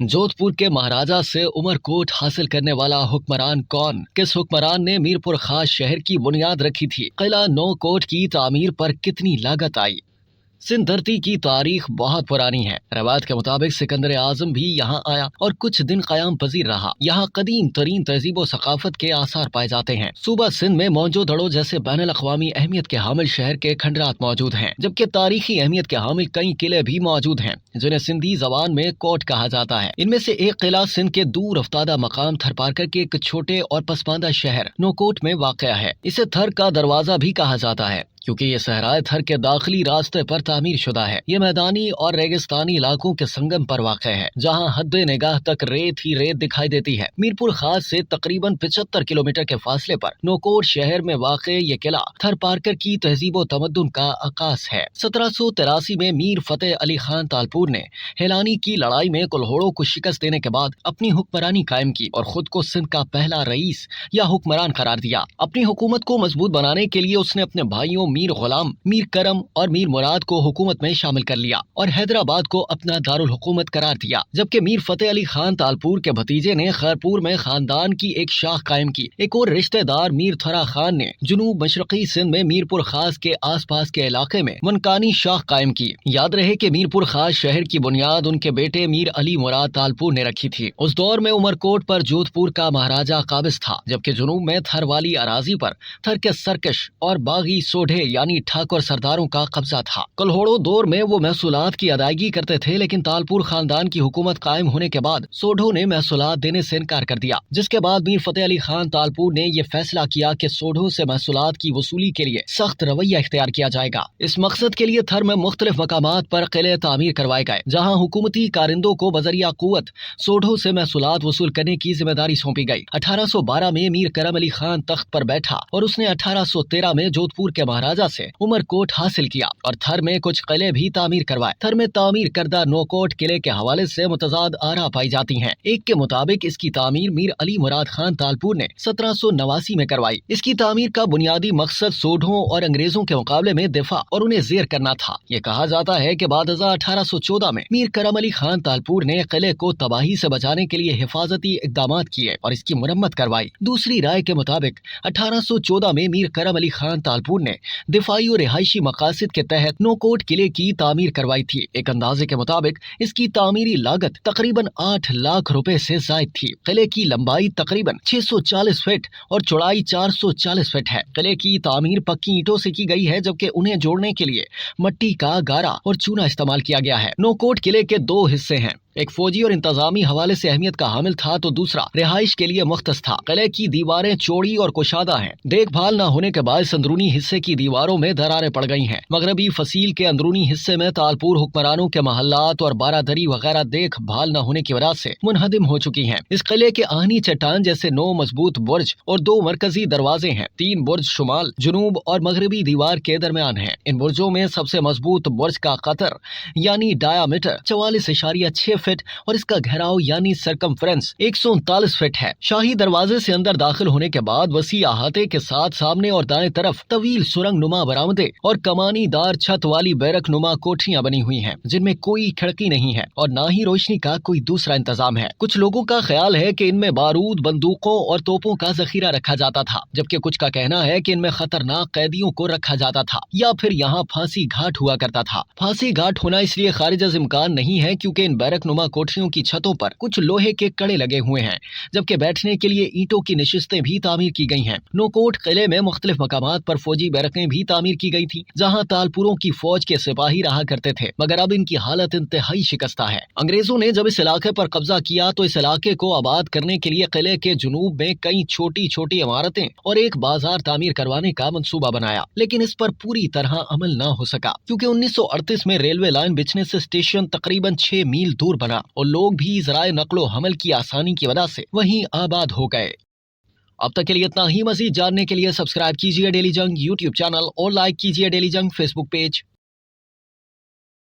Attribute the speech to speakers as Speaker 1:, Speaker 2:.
Speaker 1: जोधपुर के महाराजा से उमरकोट हासिल करने वाला हुक्मरान कौन? किस हुक्मरान ने मीरपुर खास शहर की बुनियाद रखी थी? किला नौ कोट की तामीर पर कितनी लागत आई? सिंध धरती की तारीख बहुत पुरानी है। रवायत के मुताबिक सिकंदर आजम भी यहाँ आया और कुछ दिन कयाम पजीर रहा। यहाँ कदीम तरीन तहजीब सकाफत के आसार पाए जाते हैं। सूबा सिंध में मोहनजोदड़ो जैसे बैनुल अक़वामी अहमियत के हामिल शहर के खंडरात मौजूद हैं, जबकि तारीखी अहमियत के हामिल कई किले भी मौजूद हैं जिन्हें सिंधी जबान में कोट कहा जाता है। इनमें से एक किला सिंध के दूर अफ्तादा मकाम थरपारकर के एक छोटे और पसमानदा शहर नौकोट में वाक़या है। इसे थर का दरवाजा भी कहा जाता है क्योंकि ये सहराए थर के दाखिली रास्ते पर तामीर शुदा है। ये मैदानी और रेगिस्तानी इलाकों के संगम पर वाक़ है, जहाँ हद निगाह तक रेत ही रेत दिखाई देती है। मीरपुर खास से तकरीबन 75 किलोमीटर के फासले पर नौकोट शहर में वाक़ ये किला थर पारकर की तहजीब व तमद्दुन का आकाश है। 1783 में मीर फतेह अली खान तालपुर ने हेलानी की लड़ाई में कुल्होड़ों को शिकस्त देने के बाद अपनी हुक्मरानी कायम की और खुद को सिंध का पहला रईस या हुक्मरान करार दिया। अपनी हुकूमत को मजबूत बनाने के लिए उसने अपने भाइयों मीर गुलाम, मीर करम और मीर मुराद को हुकूमत में शामिल कर लिया और हैदराबाद को अपना दारुल हुकूमत करार दिया, जबकि मीर फतेह अली खान तालपुर के भतीजे ने खैरपुर में खानदान की एक शाख कायम की। एक और रिश्तेदार मीर थरा खान ने जुनूब मशरकी सिंध में मीरपुर खास के आस पास के इलाके में मनकानी शाख कायम की। याद रहे कि मीरपुर खास शहर की बुनियाद उनके बेटे मीर अली मुराद तालपुर ने रखी थी। उस दौर में उमरकोट पर जोधपुर का महाराजा काबिज था, जबकि जुनूब में थर वाली अराजी पर थर के सरकश और बागी सोढ़े यानी ठाकुर सरदारों का कब्जा था। कल्होड़ो दौर में वो महसूलात की अदायगी करते थे, लेकिन तालपुर खानदान की हुकूमत कायम होने के बाद सोढ़ों ने महसूलात देने से इनकार कर दिया, जिसके बाद मीर फतेह अली खान तालपुर ने यह फैसला किया कि सोढ़ों से महसूलात की वसूली के लिए सख्त रवैया इख्तियार किया जाएगा। इस मकसद के लिए थर में मुख्तलिफ मकामात पर किले तामीर करवाए गए, जहाँ हुकूमती कारिंदों को बजरिया कुव्वत सोढ़ों से महसूलात वसूल करने की जिम्मेदारी सौंपी गई। 1812 में मीर करम अली खान तख्त पर बैठा और उसने 1813 में जोधपुर के महाराजा से उमरकोट हासिल किया और थर में कुछ किले भी तामीर करवाए। थर में तामीर करदा नौकोट किले के हवाले से मुतजाद आरा पाई जाती हैं। एक के मुताबिक इसकी तामीर मीर अली मुराद खान तालपुर ने 1789 में करवाई। इसकी तामीर का बुनियादी मकसद सोढ़ों और अंग्रेजों के मुकाबले में दिफा और उन्हें जेर करना था। ये कहा जाता है कि बाद 1814 में मीर करम अली खान तालपुर ने किले को तबाही से बचाने के लिए हिफाजती इकदाम किए और इसकी मुरम्मत करवाई। दूसरी राय के मुताबिक 1814 में मीर करम अली खान तालपुर ने दिफाई और रिहायशी मकासद के तहत नौकोट किले की तामीर करवाई थी। एक अंदाजे के मुताबिक इसकी तामीरी लागत तकरीबन 8 लाख रुपए से जायद थी। किले की लंबाई तकरीबन 640 फीट और चौड़ाई 440 फीट है। किले की तामीर पक्की ईंटों से की गई है, जबकि उन्हें जोड़ने के लिए मट्टी का गारा और चूना इस्तेमाल किया गया है। नौकोट किले के 2 हिस्से हैं, एक फौजी और इंतजामी हवाले से अहमियत का हामिल था तो दूसरा रिहाइश के लिए मुख्तस था। किले की दीवारें चौड़ी और कुशादा हैं। देखभाल न होने के बाद अंदरूनी हिस्से की दीवारों में दरारें पड़ गई हैं। मगरबी फसील के अंदरूनी हिस्से में तालपुर हुक्मरानों के महल्लात और बारादरी वगैरह देखभाल न होने की वजह से मुनहदिम हो चुकी हैं। इस किले के आहनी चट्टान जैसे 9 मजबूत बुर्ज और 2 मरकजी दरवाजे हैं। 3 बुर्ज शुमाल, जुनूब और मगरबी दीवार के दरमियान हैं। इन बुर्जों में सबसे मजबूत बुर्ज का कतर यानी डायामीटर 44.6 फीट और इसका घेराव यानी सरकमफ्रेंस 139 फीट है। शाही दरवाजे से अंदर दाखिल होने के बाद वसी अहाते के साथ सामने और दाएं तरफ तवील सुरंग नुमा बरामदे और कमानी दार छत वाली बैरक नुमा कोठरियां बनी हुई हैं, जिनमें कोई खिड़की नहीं है और न ही रोशनी का कोई दूसरा इंतजाम है। कुछ लोगों का ख्याल है कि इनमें बारूद, बंदूकों और तोपों का जखीरा रखा जाता था, जबकि कुछ का कहना है कि इनमें खतरनाक कैदियों को रखा जाता था या फिर यहाँ फांसी घाट हुआ करता था। फांसी घाट होना इसलिए खारिज अज इम्कान नहीं है क्योंकि इन बैरक नुमा कोठरियों की छतों पर कुछ लोहे के कड़े लगे हुए हैं, जबकि बैठने के लिए ईंटों की नशिस्तें भी तामीर की गई हैं। नौकोट किले में मुख्तलिफ मकामात पर फौजी बैरकें भी तामीर की गई थी, जहां तालपुरों की फौज के सिपाही रहा करते थे, मगर अब इनकी हालत इंतहाई शिकस्ता है। अंग्रेजों ने जब इस इलाके पर कब्जा किया तो इस इलाके को आबाद करने के लिए किले के जुनूब में कई छोटी छोटी इमारतें और एक बाजार तामीर करवाने का मंसूबा बनाया, लेकिन इस पर पूरी तरह अमल न हो सका क्योंकि 1938 में रेलवे लाइन बिछने से स्टेशन तकरीबन 6 मील दूर बना और लोग भी ज़राए नक्लो हमल की आसानी की वजह से वहीं आबाद हो गए। अब तक के लिए इतना ही। मजीद जानने के लिए सब्सक्राइब कीजिए डेली जंग यूट्यूब चैनल और लाइक कीजिए डेली जंग फेसबुक पेज।